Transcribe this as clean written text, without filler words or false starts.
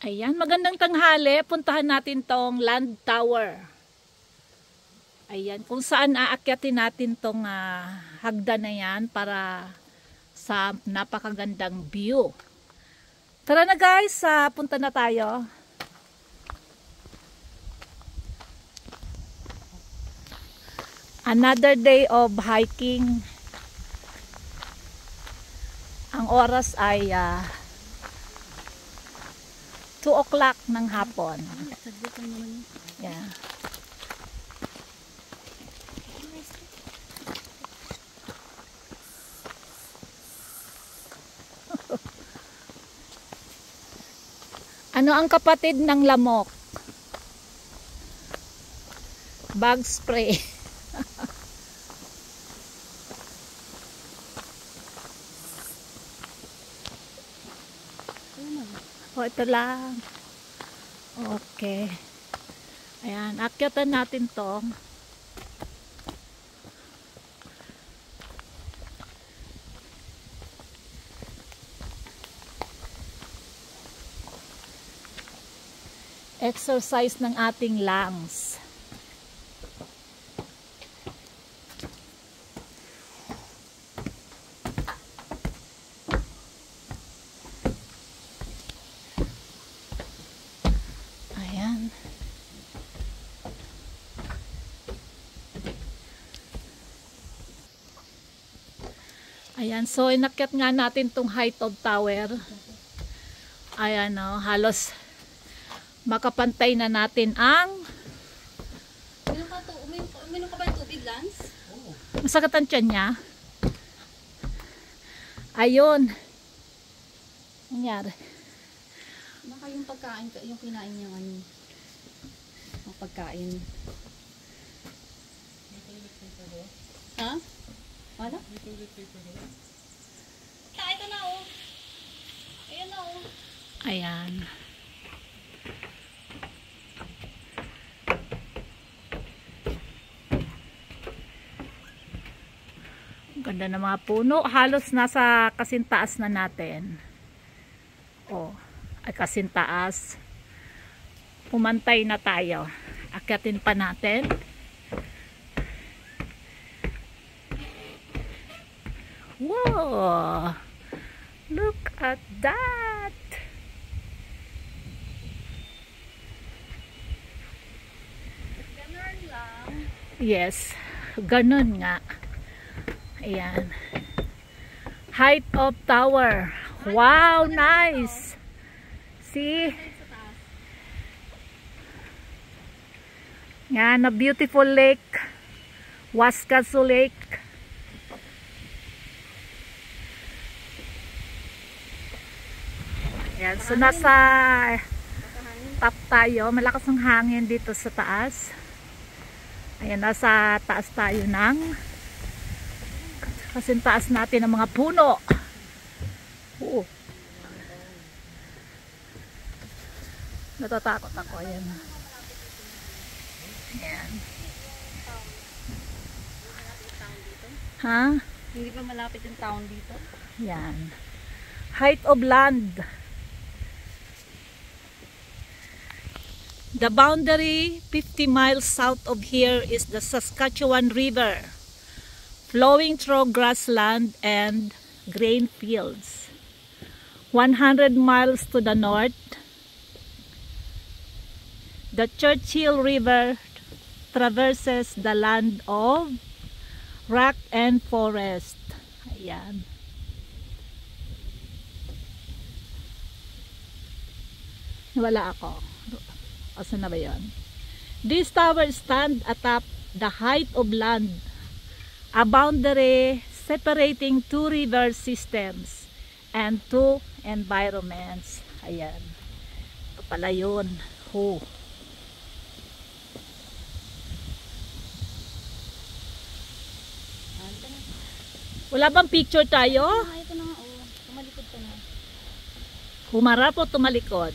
Ayan, magandang tanghali. Puntahan natin tong Land Tower. Ayan, kung saan aakyatin natin tong hagdan na yan para sa napakagandang view. Tara na guys, punta na tayo. Another day of hiking. Ang oras ay 2 o'clock ng hapon. Yeah. Ano ang kapatid ng lamok? Bug spray. O, ito lang. Okay. Ayan, akyatan natin to. Exercise ng ating lungs. Ayan. Ayan, so inakyat nga natin tong height of tower. Ayan, halos makapantay na natin ang uminom ka ba yung tubig, Lance? masakit ang tiyan niya. Ayun. Nangyari. Baka yung pagkain, yung kinain niya ang pagkain. Ha? Wala? Ito na oh. Ayan na oh. Ayan. Ganda ng mga puno. Halos nasa kasintaas na natin. Oh, ay kasintaas. Pumantay na tayo. Akyatin pa natin. Wow! Look at that! Ganun lang. Yes, ganun nga. Ayan. Height of tower. Wow, nice. See? Yan, a beautiful lake. Waskasu Lake. Ayan, so nasa top tayo. Malakas ang hangin dito sa taas. Ayan, nasa taas tayo ng kasi taas natin ang mga puno. Oo. Natatakot ako. Ayan. Ayan. Ha? Hindi pa malapit yung town dito? Ayan. Height of land. The boundary 50 miles south of here is the Saskatchewan River, flowing through grassland and grain fields. 100 miles to the north, the Churchill River traverses the land of rock and forest. Ayan. Wala ako. Asan na ba yun? This tower stand atop the height of land, a boundary separating two river systems and two environments. Ayan. Ito pala yun. Oh. Wala bang picture tayo? Ito na nga oh. Tumalikod ka na. Humarap o tumalikod?